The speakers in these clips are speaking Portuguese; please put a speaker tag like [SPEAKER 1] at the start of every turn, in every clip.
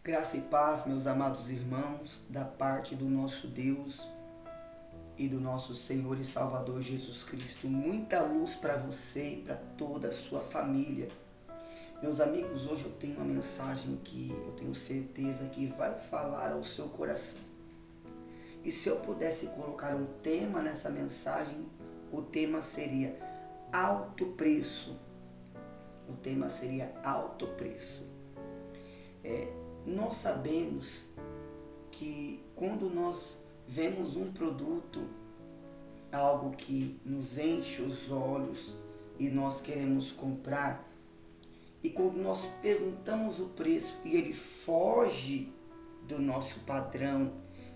[SPEAKER 1] Graça e paz, meus amados irmãos, da parte do nosso Deus e do nosso Senhor e Salvador Jesus Cristo. Muita luz para você e para toda a sua família. Meus amigos, hoje eu tenho uma mensagem que eu tenho certeza que vai falar ao seu coração. E se eu pudesse colocar um tema nessa mensagem, o tema seria alto preço. O tema seria alto preço. Nós sabemos que quando nós vemos um produto, algo que nos enche os olhos e nós queremos comprar, e quando nós perguntamos o preço e ele foge do nosso padrão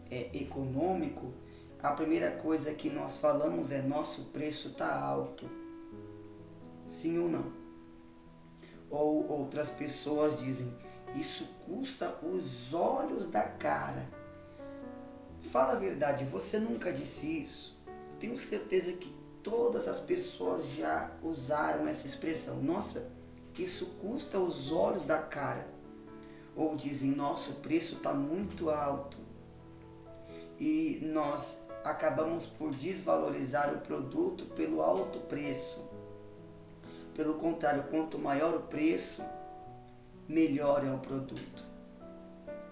[SPEAKER 1] econômico, a primeira coisa que nós falamos é: nosso preço está alto. Sim ou não? Ou outras pessoas dizem: isso custa os olhos da cara. Fala a verdade, você nunca disse isso? Tenho certeza que todas as pessoas já usaram essa expressão. Nossa, isso custa os olhos da cara. Ou dizem: nosso preço está muito alto. E nós acabamos por desvalorizar o produto pelo alto preço. Pelo contrário, quanto maior o preço, melhor é o produto.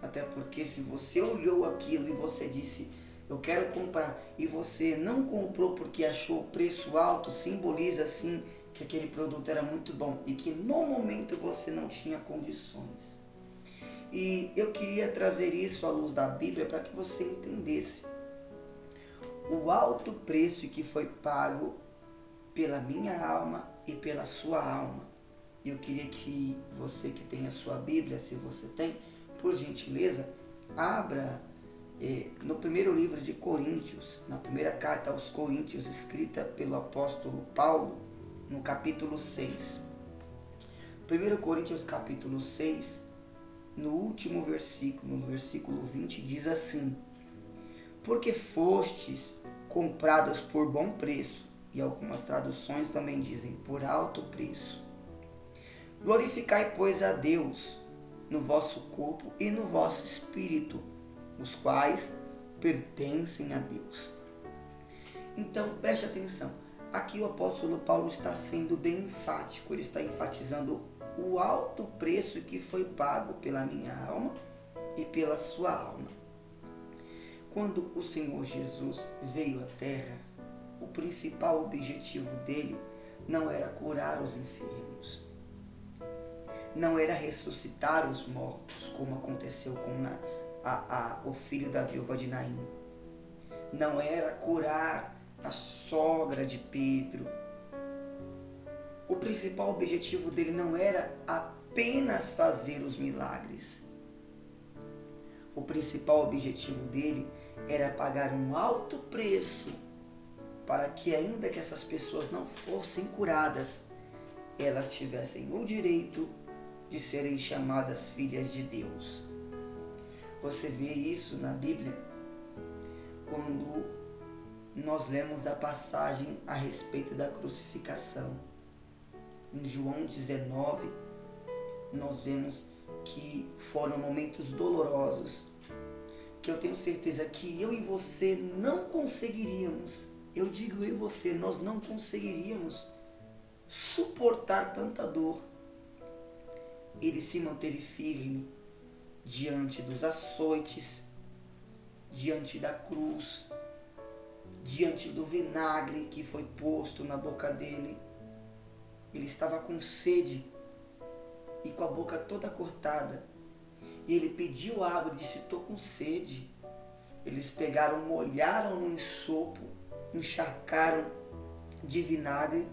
[SPEAKER 1] Até porque se você olhou aquilo e você disse: eu quero comprar, e você não comprou porque achou o preço alto, simboliza assim que aquele produto era muito bom e que no momento você não tinha condições. E eu queria trazer isso à luz da Bíblia para que você entendesse o alto preço que foi pago pela minha alma e pela sua alma. Eu queria que você que tem a sua Bíblia, se você tem, por gentileza, abra no primeiro livro de Coríntios, na primeira carta aos Coríntios, escrita pelo apóstolo Paulo, no capítulo 6. 1 Coríntios capítulo 6, no último versículo, no versículo 20, diz assim: porque fostes comprados por bom preço, e algumas traduções também dizem por alto preço. Glorificai, pois, a Deus no vosso corpo e no vosso espírito, os quais pertencem a Deus. Então, preste atenção. Aqui o apóstolo Paulo está sendo bem enfático. Ele está enfatizando o alto preço que foi pago pela minha alma e pela sua alma. Quando o Senhor Jesus veio à terra, o principal objetivo dele não era curar os enfermos, não era ressuscitar os mortos, como aconteceu com o filho da viúva de Naim. Não era curar a sogra de Pedro. O principal objetivo dele não era apenas fazer os milagres. O principal objetivo dele era pagar um alto preço para que, ainda que essas pessoas não fossem curadas, elas tivessem o direito de serem chamadas filhas de Deus. Você vê isso na Bíblia quando nós lemos a passagem a respeito da crucificação. Em João 19, nós vemos que foram momentos dolorosos, que eu tenho certeza que eu e você não conseguiríamos, eu digo eu e você, nós não conseguiríamos suportar tanta dor. Ele se manteve firme diante dos açoites, diante da cruz, diante do vinagre que foi posto na boca dele. Ele estava com sede e com a boca toda cortada. E ele pediu água e disse: estou com sede. Eles pegaram, molharam no ensopo, encharcaram de vinagre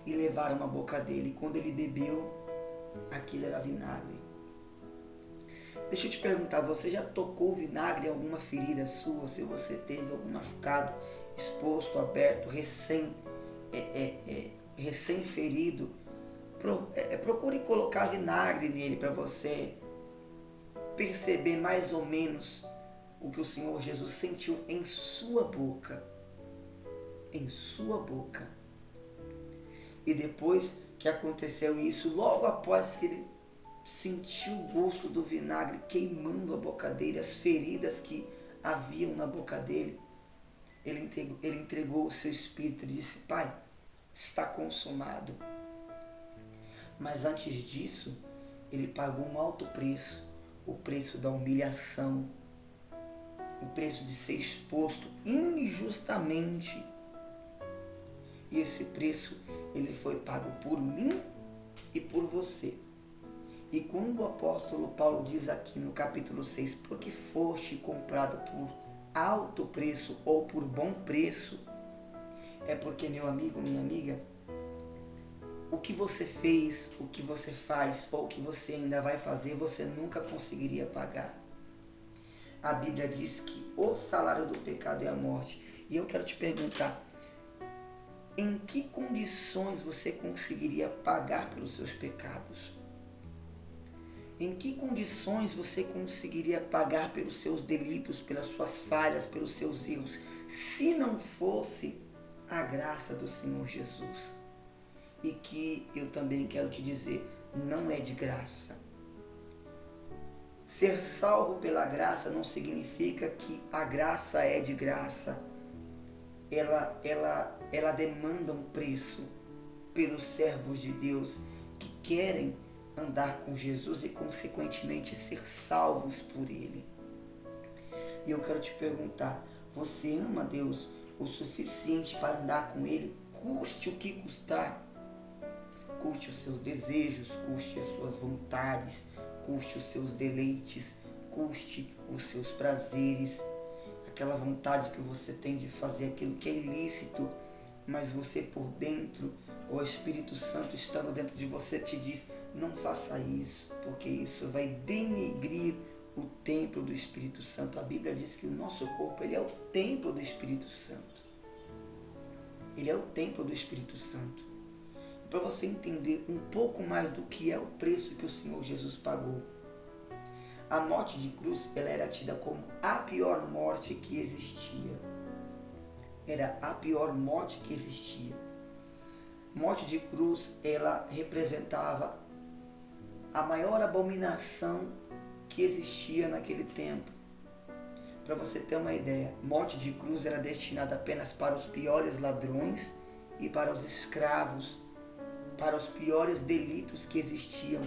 [SPEAKER 1] e levaram à boca dele. Quando ele bebeu, aquilo era vinagre. Deixa eu te perguntar, você já tocou vinagre em alguma ferida sua? Se você teve algum machucado exposto, aberto, recém-ferido, procure colocar vinagre nele para você perceber mais ou menos o que o Senhor Jesus sentiu em sua boca. Em sua boca. E depois que aconteceu isso, logo após que ele sentiu o gosto do vinagre queimando a boca dele, as feridas que haviam na boca dele, ele entregou o seu espírito e disse: Pai, está consumado. Mas antes disso, ele pagou um alto preço, o preço da humilhação, o preço de ser exposto injustamente. E esse preço, ele foi pago por mim e por você. E quando o apóstolo Paulo diz aqui no capítulo 6, porque foste comprado por alto preço ou por bom preço, é porque, meu amigo, minha amiga, o que você fez, o que você faz ou o que você ainda vai fazer, você nunca conseguiria pagar. A Bíblia diz que o salário do pecado é a morte. E eu quero te perguntar, em que condições você conseguiria pagar pelos seus pecados? Em que condições você conseguiria pagar pelos seus delitos, pelas suas falhas, pelos seus erros, se não fosse a graça do Senhor Jesus? E que eu também quero te dizer, não é de graça. Ser salvo pela graça não significa que a graça é de graça. Ela demanda um preço pelos servos de Deus que querem andar com Jesus e, consequentemente, ser salvos por Ele. E eu quero te perguntar, você ama Deus o suficiente para andar com Ele, custe o que custar? Custe os seus desejos, custe as suas vontades, custe os seus deleites, custe os seus prazeres, aquela vontade que você tem de fazer aquilo que é ilícito, mas você por dentro, o Espírito Santo estando dentro de você te diz: não faça isso, porque isso vai denegrir o templo do Espírito Santo. A Bíblia diz que o nosso corpo, ele é o templo do Espírito Santo. Ele é o templo do Espírito Santo. Para você entender um pouco mais do que é o preço que o Senhor Jesus pagou. A morte de cruz, ela era tida como a pior morte que existia. Era a pior morte que existia. Morte de cruz, ela representava a maior abominação que existia naquele tempo. Para você ter uma ideia, morte de cruz era destinada apenas para os piores ladrões e para os escravos, para os piores delitos que existiam.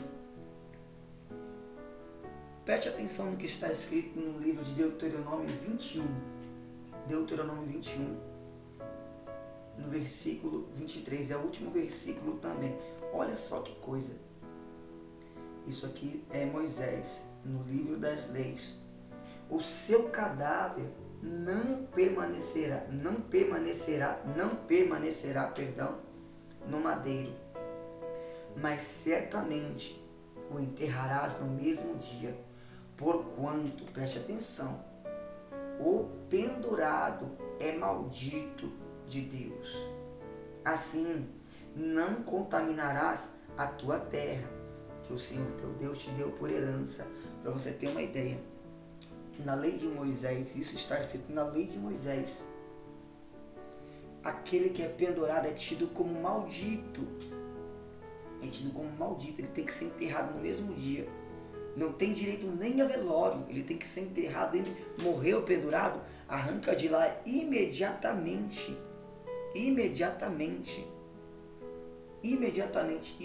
[SPEAKER 1] Preste atenção no que está escrito no livro de Deuteronômio 21. Deuteronômio 21, no versículo 23, é o último versículo também. Olha só que coisa. Isso aqui é Moisés, no livro das leis. O seu cadáver não permanecerá, no madeiro, mas certamente o enterrarás no mesmo dia, porquanto, preste atenção, o pendurado é maldito de Deus. Assim, não contaminarás a tua terra, que o Senhor teu Deus te deu por herança. Para você ter uma ideia, na lei de Moisés, isso está escrito na lei de Moisés, aquele que é pendurado é tido como maldito. É tido como maldito, ele tem que ser enterrado no mesmo dia. Não tem direito nem a velório, ele tem que ser enterrado. Ele morreu pendurado, arranca de lá imediatamente, e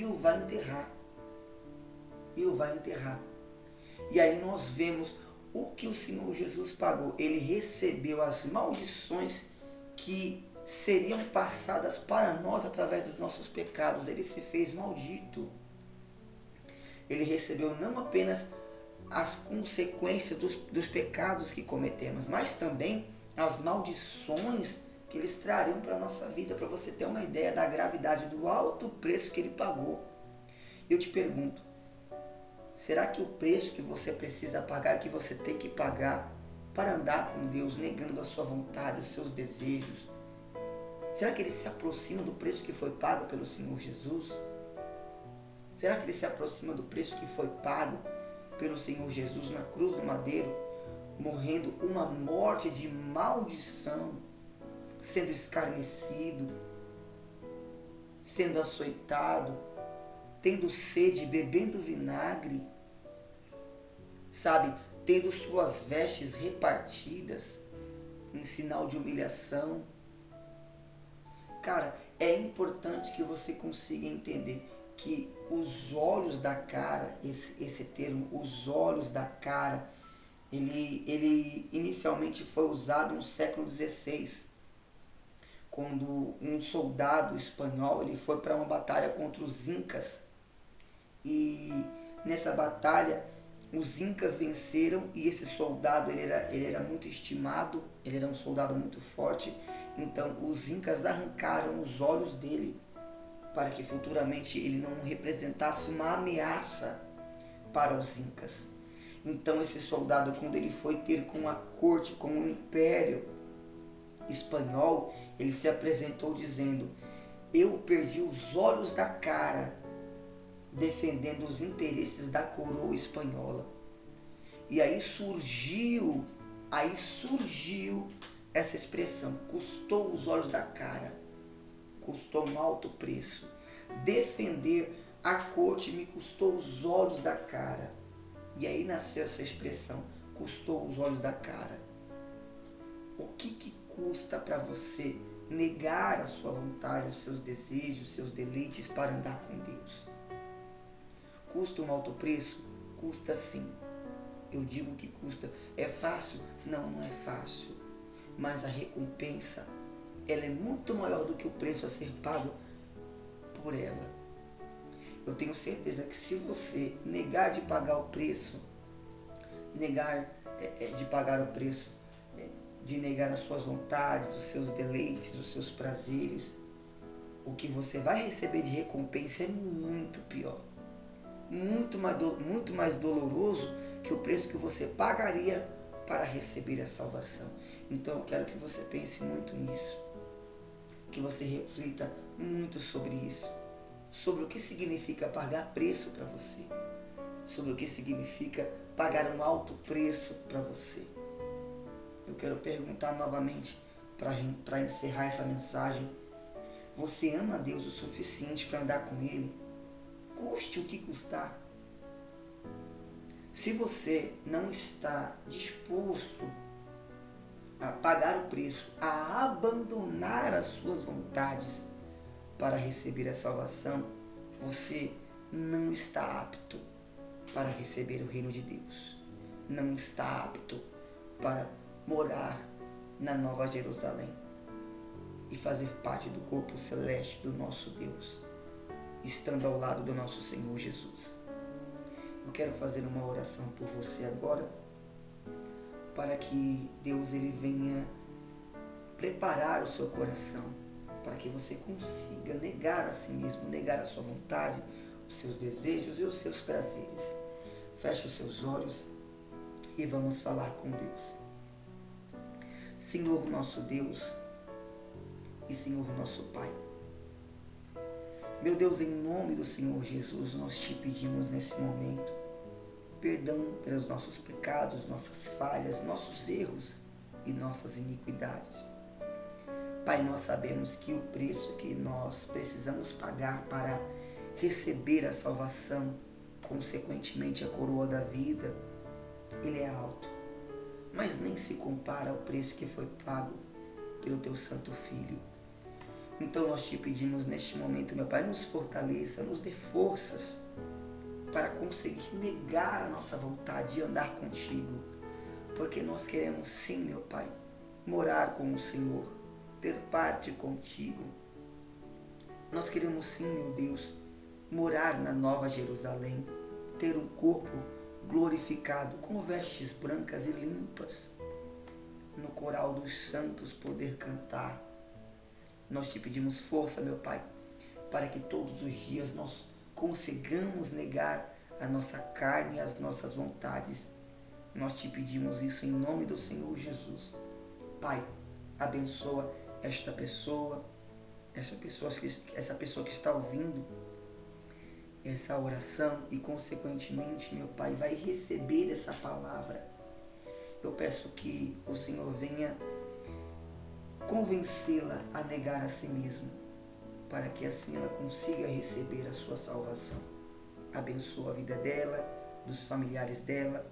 [SPEAKER 1] o vai enterrar. E aí nós vemos o que o Senhor Jesus pagou. Ele recebeu as maldições que seriam passadas para nós através dos nossos pecados. Ele se fez maldito. Ele recebeu não apenas as consequências dos pecados que cometemos, mas também as maldições que eles trariam para a nossa vida, para você ter uma ideia da gravidade, do alto preço que ele pagou. Eu te pergunto, será que o preço que você precisa pagar, que você tem que pagar para andar com Deus, negando a sua vontade, os seus desejos, será que ele se aproxima do preço que foi pago pelo Senhor Jesus? Será que ele se aproxima do preço que foi pago pelo Senhor Jesus na cruz do madeiro, morrendo uma morte de maldição, sendo escarnecido, sendo açoitado, tendo sede, bebendo vinagre, sabe, tendo suas vestes repartidas em sinal de humilhação. Cara, é importante que você consiga entender que os olhos da cara, esse termo, os olhos da cara, ele inicialmente foi usado no século XVI, quando um soldado espanhol ele foi para uma batalha contra os incas. E nessa batalha os incas venceram e esse soldado ele era muito estimado, ele era um soldado muito forte. Então os incas arrancaram os olhos dele para que futuramente ele não representasse uma ameaça para os incas. Então esse soldado, quando ele foi ter com a corte, com o império espanhol, ele se apresentou dizendo: eu perdi os olhos da cara defendendo os interesses da coroa espanhola. E aí surgiu essa expressão, custou os olhos da cara, custou um alto preço. Defender a corte me custou os olhos da cara. E aí nasceu essa expressão, custou os olhos da cara. O que custa para você negar a sua vontade, os seus desejos, os seus deleites para andar com Deus? Custa um alto preço? Custa sim. Eu digo que custa. É fácil? Não, não é fácil. Mas a recompensa, ela é muito maior do que o preço a ser pago por ela. Eu tenho certeza que se você negar de pagar o preço, de negar as suas vontades, os seus deleites, os seus prazeres, o que você vai receber de recompensa é muito pior. Muito mais doloroso que o preço que você pagaria para receber a salvação. Então eu quero que você pense muito nisso, que você reflita muito sobre isso, sobre o que significa pagar preço para você, sobre o que significa pagar um alto preço para você. Eu quero perguntar novamente, para encerrar essa mensagem: você ama Deus o suficiente para andar com Ele? Custe o que custar. Se você não está disposto a pagar o preço, a abandonar as suas vontades para receber a salvação, você não está apto para receber o reino de Deus. Não está apto para morar na Nova Jerusalém e fazer parte do corpo celeste do nosso Deus, estando ao lado do nosso Senhor Jesus. Eu quero fazer uma oração por você agora, para que Deus ele venha preparar o seu coração, para que você consiga negar a si mesmo, negar a sua vontade, os seus desejos e os seus prazeres. Feche os seus olhos e vamos falar com Deus. Senhor nosso Deus e Senhor nosso Pai, meu Deus, em nome do Senhor Jesus, nós te pedimos nesse momento perdão pelos nossos pecados, nossas falhas, nossos erros e nossas iniquidades. Pai, nós sabemos que o preço que nós precisamos pagar para receber a salvação, consequentemente a coroa da vida, ele é alto, mas nem se compara ao preço que foi pago pelo teu Santo Filho. Então nós te pedimos neste momento, meu Pai, nos fortaleça, nos dê forças para conseguir negar a nossa vontade de andar contigo, porque nós queremos sim, meu Pai, morar com o Senhor, ter parte contigo. Nós queremos sim, meu Deus, morar na Nova Jerusalém, ter um corpo glorificado, com vestes brancas e limpas, no coral dos santos poder cantar. Nós te pedimos força, meu Pai, para que todos os dias nós consigamos negar a nossa carne e as nossas vontades. Nós te pedimos isso em nome do Senhor Jesus. Pai, abençoa essa pessoa que está ouvindo essa oração e, consequentemente, meu Pai, vai receber essa palavra. Eu peço que o Senhor venha convencê-la a negar a si mesma, para que assim ela consiga receber a sua salvação. Abençoa a vida dela, dos familiares dela,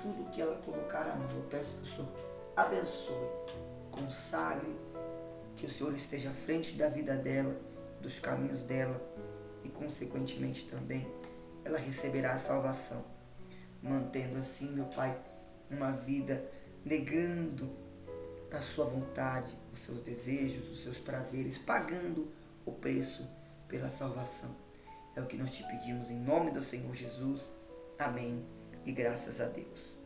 [SPEAKER 1] tudo que ela colocar a mão. Eu peço que o Senhor abençoe, consagre, que o Senhor esteja à frente da vida dela, dos caminhos dela e, consequentemente, também ela receberá a salvação, mantendo assim, meu Pai, uma vida negando a sua vontade, os seus desejos, os seus prazeres, pagando o preço pela salvação. É o que nós te pedimos em nome do Senhor Jesus. Amém e graças a Deus.